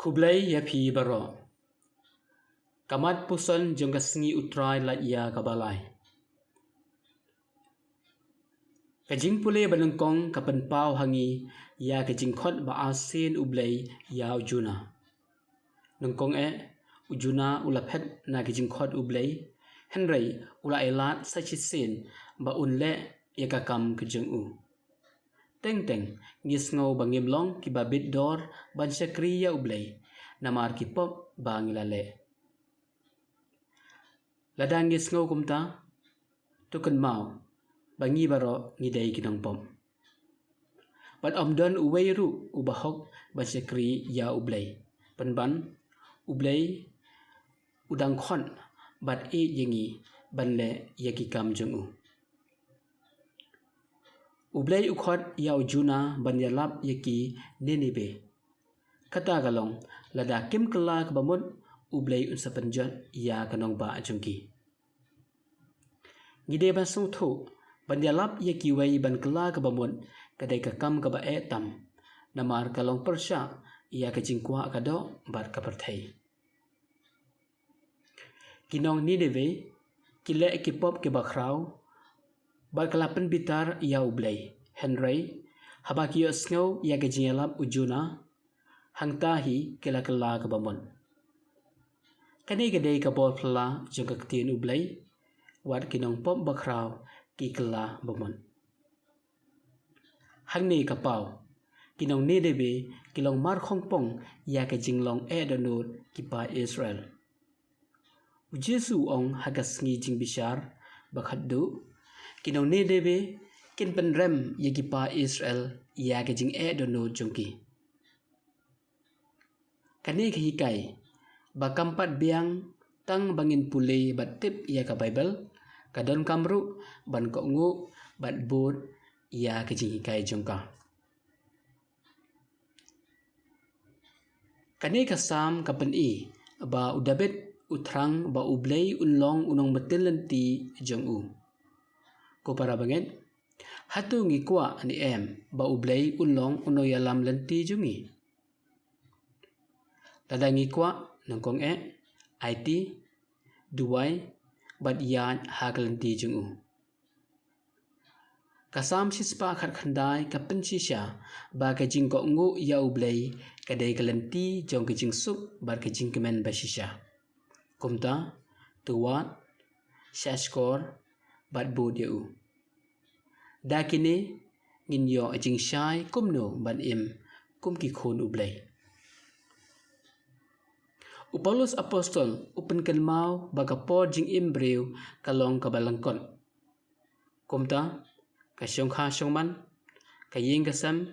Kublai ya pi baro. Kamat puson jong kasngi utrai la ia kabalai. Kajing pule banengkong kapan pau hangi ya kajing khot ba asin ublai ya ujuna. Nengkong ujuna ulapet na kajing khot ublai. Henry ula elat sachisin ba unle ya kakam kajeng u. Teng ngis ngau bangim long ki babit dor ban syakri ya ublay namar ki pop bangilale. Ladang ngis ngau kumta tuken mau bangi baro ngidai kinang pom. Ban omdon uway ru ubahok ban syakri ya ublay. Ban ublay udang khon bat yengi ban le ya kikam jeng u. Ublay ukhot ya ujuna ban yalap yaki Ninibe. Kata galong lada kim kela kebamut ublay unsa penjot ya kanong ba jungki. Ngide ban sung thu ban yalap yaki way ban kela kebamut kadai kakam kaba tam namar kalong persya ya kajingkwa kado bat kaperthai. Kinong Ninibe kile ekipop ke bakrau Barkalapan bitar ya ublay. Henry habakio snow ya gajingalap ujuna hangtahi kela kabamon. Kani gadai kabol pla jangka ketiin ublay wat kinong pop bakraw ki kela bamon. Hangni kapau kinong Ninibe kilong mar khongpong ya gajinglong donut kipa Israel. Ujesu ong hagas ngi jing bishar bakhaddu kinong Ninibe kin penrem yagi pa Israel ya kajing dono jongki. Kani kahikai bakampat biang tang bangin pulei batip ya ka Bible kadon kamru ban kongu bat bud ya kajing hikai jongka. Kani kasam kapen ba udabet utrang ba ublay unlong unong betil lenti jong u. Ko para banget hatu ngi kwa ni ba ublay ulong uno yalam lenti jungi. Tada ngi kwa nangkong IT duway bat yan hak lenti jungu. Kasam sispa khat khandai kapen sisya ba kajing ko ngu ya ublay kadai kalenti jong kajing sup bar kajing kemen ba sisya. Kumta tuwat syashkor bat bud ya u. Dakini nginyo ajing syai kumno ban kum ki khun ublay. Upolus apostol upen kelmau bagapod jing brew kalong kabalangkon. Kumta kasyong man kaying kasam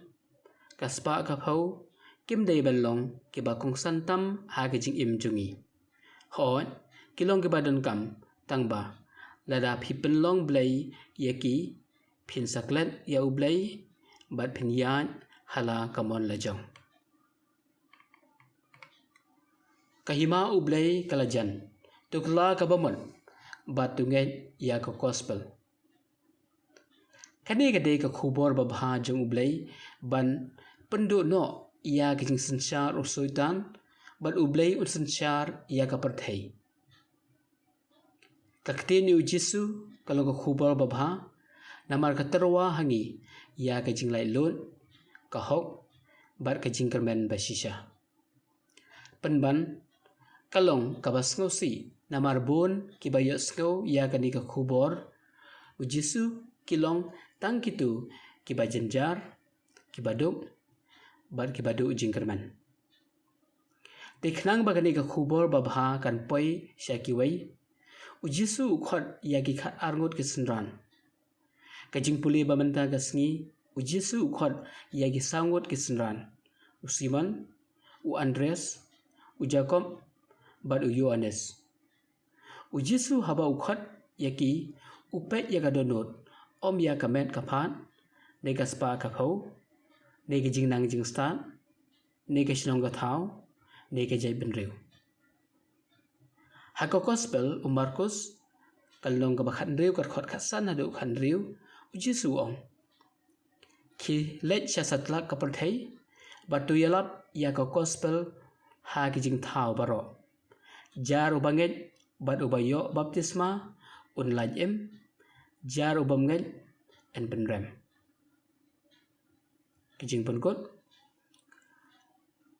kaspa kapau kim day balong kibakong santam hagajing jungi. Hot kilong kibadon kam tangba lada pipen long blay yaki pin saklet ya ublay bat pin yan hala kamon lajong. Kahima ublay kalajan tukla kabamon bat tunget ya ka gospel. Kani kadai ka khubor babha jong ublay ban pendu no ya kajing sensyar usuitan bat ublay sensyar ya ka perthai. Kakti ni ujisu kalau ka khubor babha namar katerwa hangi ya kajing lai lut kahok bat kajing kermen basisha. Penban kalong kabas ngosi namar bun kibayot sko ya kani ka khubor ujisu kilong tang kitu kibajenjar kibaduk bat kibaduk jing kermen. Tiknang bagani ka khubor babha kan poi syakiwai ujisu ukhot ya ki khat arngut kisenran. Kajing puli bamenta gasngi ujisu ukhot yagi sangut kisenran. Usiman, Andres, Jacob, bat Yohanes. Ujisu haba ukhot yaki upet yaga donut om ya kamet kapat nega spa kapau nega jing nang jing stat nega shnong gathau nega jai benrew. Hako gospel Markus kalong kabakhan rew karkhot khasan hadu khan rew ujisu ong. Ki let sya satlak kaperthai batu yalap ya ka gospel ha kijing thau baro. Jar ubanget bat ubayo baptisma un laj em jar ubamget en benrem. Kijing penkot.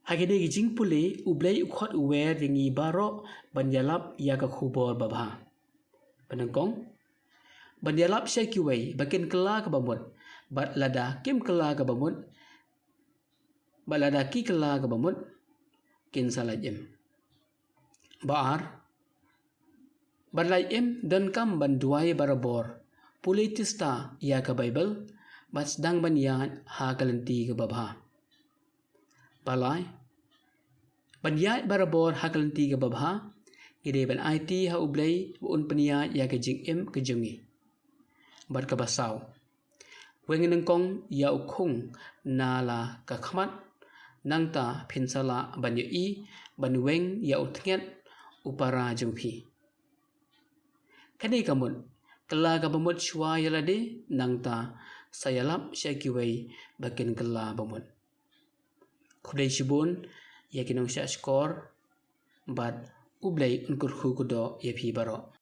Hagede kijing pule ublay ukhot uwer ringi baro banyalap yaga khubor babha. Penengkong. Banyalap syakiway bakin kela ke bamut. Bat lada kim kela ke bamut. Bat lada ki kela ke bamut. Kin salajem. Baar. Bat em dan kam banduai barabor. Pule tista ya ke Bible. Bat sedang banyan ha kalenti ke babha. Balai. Banyat barabor ha kalenti ke babha. Gede ban IT ha ublay un peniat ya ke jing em ke jengi. Bat ke basau. Weng nengkong ya ukung nala ka khamat nangta pinsala banyu i ban weng ya utnget upara jengpi. Kani kamut kela ka bamut shwa yalade nangta sayalap syakiway bakin kela bamut. Kudai shibun ya kinong sya skor bat ublay unkur hu kudo ya pi baro.